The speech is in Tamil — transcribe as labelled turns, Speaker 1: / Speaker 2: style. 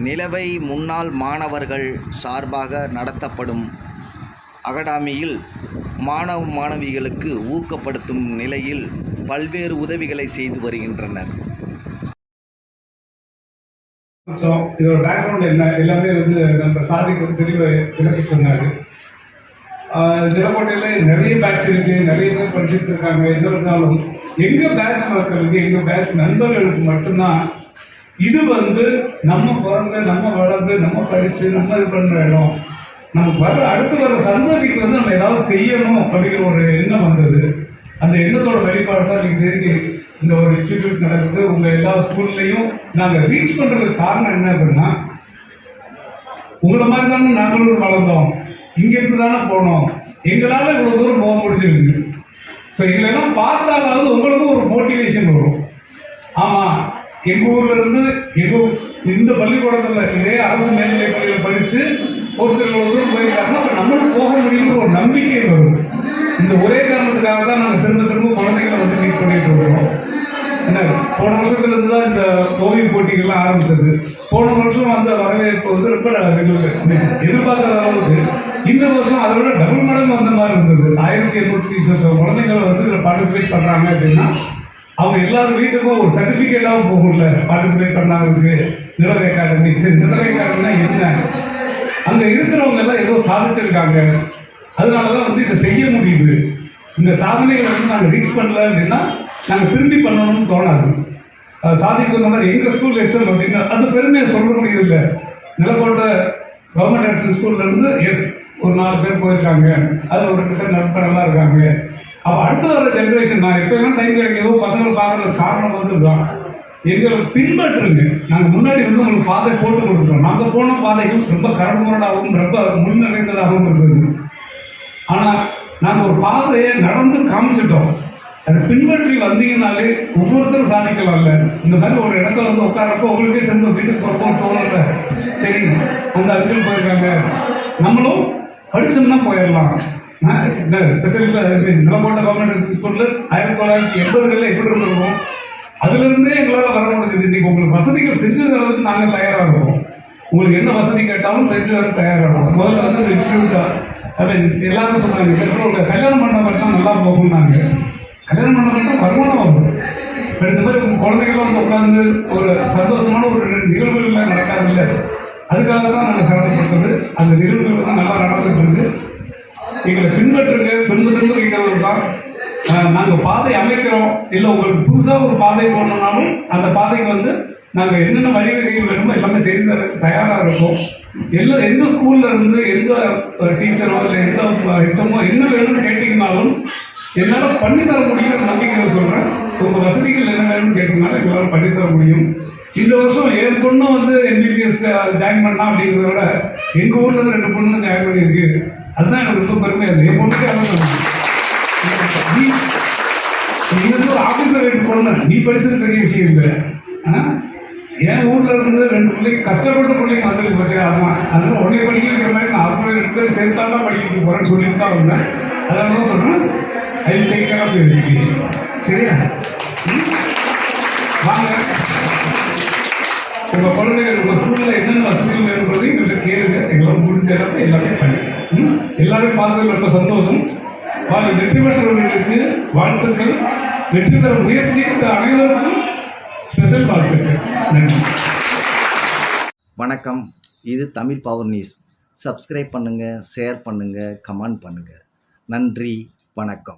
Speaker 1: நிலவை முன்னாள் மாணவர்கள் சார்பாக நடத்தப்படும் அகாடமியில் மாணவ மாணவிகளுக்கு ஊக்கப்படுத்தும் நிலையில் பல்வேறு உதவிகளை செய்து வருகின்றனர்.
Speaker 2: இதோட பேக்ரவுண்ட் என்ன எல்லாமே நம்ம சாதிக்கு தெளிவாக விளக்கி சொன்னார். நிலக்கோட்டையில் நிறைய பேட்ச் இருக்கு, நிறைய பேர் படிச்சுட்டு இருக்காங்க. எது இருந்தாலும் எங்கள் பேட்ச் மக்களுக்கு, எங்கள் பேட்ச் நண்பர்களுக்கு மட்டும்தான் இது நம்ம பிறந்து, நம்ம வளர்ந்து, நம்ம படித்து, நம்ம இது பண்ணுற இடம். நமக்கு அடுத்து வர சந்ததிக்கு நம்ம ஏதாவது செய்யணும் அப்படிங்கிற ஒரு எண்ணம் வந்தது. அந்த எண்ணத்தோட வெளிப்பாடு தான் இன்னைக்கு இந்த ஒரு இன்ஸ்டிடியூட் நடக்குது. உங்கள் எல்லா ஸ்கூல்லையும் நாங்கள் ரீச் பண்ணுறதுக்கு காரணம் என்ன அப்படின்னா, உங்களை மாதிரி தானே நாங்களும் வளர்ந்தோம், இங்கிருந்து தானே போனோம், எங்களால் இவ்வளோ தூரம் போக முடிஞ்சிருக்கு. ஸோ இதெல்லாம் பார்த்தாலாவது உங்களுக்கும் ஒரு மோட்டிவேஷன் வரும். ஆமாம், எங்கள் ஊர்ல இருந்து இந்த பள்ளிக்கூடத்தில் இதே அரசு மேல்நிலை பள்ளியில் படித்து ஒருத்தர் தூரம் போயிருக்காங்கன்னா அப்போ நம்மளும் போக முடியுங்கிற ஒரு நம்பிக்கை வரும். இந்த ஒரே காரணத்துக்காக தான் நாங்கள் திரும்ப திரும்ப குழந்தைகளை மீட் பண்ணிட்டு வருவோம். என்ன, போன வருஷத்துல இருந்து தான் இந்த ஓவிய போட்டிகள்லாம் ஆரம்பிச்சது. போன வருஷம் அந்த வரவேற்பு ரொம்ப எதிர்பார்க்காத அளவுக்கு இந்த வருஷம் அதை விட டபுள் மடங்கு வந்த மாதிரி இருந்தது. 1800 குழந்தைகள் பார்ட்டிசிபேட் பண்றாங்க அப்படின்னா அவங்க எல்லாரும் வீட்டுக்கும் ஒரு சர்டிபிகேட்டாவும் போகும்ல, பார்ட்டிசிபேட் பண்ணாததுக்கு. நிலவை அகாடமி, சரி நிலவை அகாடமினா என்ன, அங்க இருக்கிறவங்க எல்லாம் ஏதோ சாதிச்சிருக்காங்க, அதனாலதான் இதை செய்ய முடியுது. இந்த சாதனைகளை நாங்கள் ரீச் பண்ணல அப்படின்னா நாங்கள் திரும்பி பண்ணணும்னு தோணாது. சாதிக்க சொன்ன மாதிரி எங்கள் ஸ்கூல் எக்ஸல் அப்படின்னா அது பெருமையை சொல்ல முடியல. நிலக்கோட்டை கவர்மெண்ட் ஹையர் ஸ்கூல்ல இருந்து ஒரு 4 பேர் போயிருக்காங்க, அதில் ஒரு கிட்ட நண்பர்களாக இருக்காங்க. அப்போ அடுத்து வர ஜென்ரேஷன் நான் எப்போயும் டைம் கிடைக்கிறதோ பசங்களை பார்க்கறது காரணம் தான் எங்களை பின்பற்றுங்க. நாங்கள் முன்னாடி உங்களுக்கு பாதை போட்டு கொடுத்துட்டோம். நாங்கள் போன பாதைகள் ரொம்ப கரடுமுரடாகவும் ரொம்ப முன்னிறைந்ததாகவும் இருந்தது. ஆனால் நாங்கள் ஒரு பாதையை நடந்து காமிச்சிட்டோம். அதை பின்பற்றி வந்தீங்கனாலே ஒவ்வொருத்தரும் சாதிக்கலாம்ல. இந்த மாதிரி ஒரு இடத்துல உட்காரப்போ உங்களுக்கே திரும்ப வீட்டுக்கு போகிறப்போ தோணல, சரி அந்த அங்கிள் போயிருக்காங்க, நம்மளும் படிச்சோம்னா போயிடலாம். ஸ்பெஷல் நிலக்கோட்டை கவர்மெண்ட் ஸ்கூல்ல 1980களில் எப்படி இருந்திருக்கோம், அதுல இருந்தே எங்களால் வர முடிஞ்சது. இன்னைக்கு உங்களுக்கு வசதிகள் செஞ்சு தரதுக்கு நாங்கள் தயாராக இருக்கோம். உங்களுக்கு என்ன வசதி கேட்டாலும் செஞ்சு தர தயாராக இருக்கும். முதல்ல இன்ஸ்டிடியூட் எல்லாரும் சொன்னாங்க, பெற்றோர்கள் கல்யாணம் பண்ண மட்டும் நல்லா போகும்னாங்க. கல்யாணம் பண்ண மட்டும் வருமானம் வரும். இந்த மாதிரி உங்க குழந்தைகளும் உட்கார்ந்து ஒரு சந்தோஷமான ஒரு நிகழ்வுகள் நடக்காது இல்லை, அதுக்காக தான் நாங்கள் சிரமப்பட்டது. அந்த நிகழ்வுகள் தான் நல்லா நடந்துட்டு இருக்கு. எங்களை பின்பற்றுங்க, திரும்ப திரும்ப கேட்கறது தான். நாங்கள் பாதை அமைக்கிறோம், இல்லை உங்களுக்கு புதுசாக ஒரு பாதை போடணும்னாலும் அந்த பாதைக்கு நாங்கள் என்னென்ன வழிவகைகள் வேணுமோ எல்லாமே செய்து தர தயாராக இருக்கோம். எந்த ஸ்கூல்ல இருந்து எந்த டீச்சரோ இல்லை எந்த ஹெச்எம்மோ என்ன வேணும்னு கேட்டீங்கன்னாலும் என்னால் பண்ணித்தர முடியுங்கிற நம்பிக்கை சொல்கிறேன். உங்கள் வசதிகள் என்ன வேணும்னு கேட்டீங்கனாலும் எங்களால் பண்ணித்தர முடியும். இந்த வருஷம் என் பொண்ணு எம்பிபிஎஸ் ஜாயின் பண்ணா அப்படிங்கிறத விட எங்கள் ஊர்ல இருந்து 2 பொண்ணு ஜாயின் பண்ணியிருக்கு. அதுதான் எனக்கு ரொம்ப பெருமையாக இருக்குது. என் பொண்ணுக்கு நீ ஒரு ஆபீசர் 2 பொண்ணு, நீ படிச்சது பெரிய விஷயம் இல்லை. என் ஊர்ல இருந்து 2 பிள்ளைங்க கஷ்டப்பட்ட பிள்ளைங்க வந்துட்டு போச்சு. அதனால உடனே படிக்க வைக்கிற மாதிரி நான் 2 பேர் சேர்த்தாலும் படிக்க போறேன்னு சொல்லிட்டு தான் வந்தேன். அதனால தான் சொல்றேன், I will take care of your education. சரியா? வாங்க, உங்க குழந்தைகள் உங்க ஸ்கூல்ல என்னென்ன வசதிகள் வேணுன்றது எங்கள்கிட்ட கேளுங்க. எங்களால் முடிஞ்ச இடத்துல எல்லாமே பண்ணி எல்லாரும் பார்த்தது ரொம்ப சந்தோஷம். வெற்றி பெற்றவர்களுக்கு வாழ்த்துக்கள், வெற்றி பெற முயற்சித்த அனைவருக்கும் ஸ்பெஷல் வாழ்த்துக்கள். நன்றி.
Speaker 1: வணக்கம். இது தமிழ் பவர் நியூஸ். சப்ஸ்கிரைப் பண்ணுங்கள், ஷேர் பண்ணுங்கள், கமெண்ட் பண்ணுங்கள். நன்றி, வணக்கம்.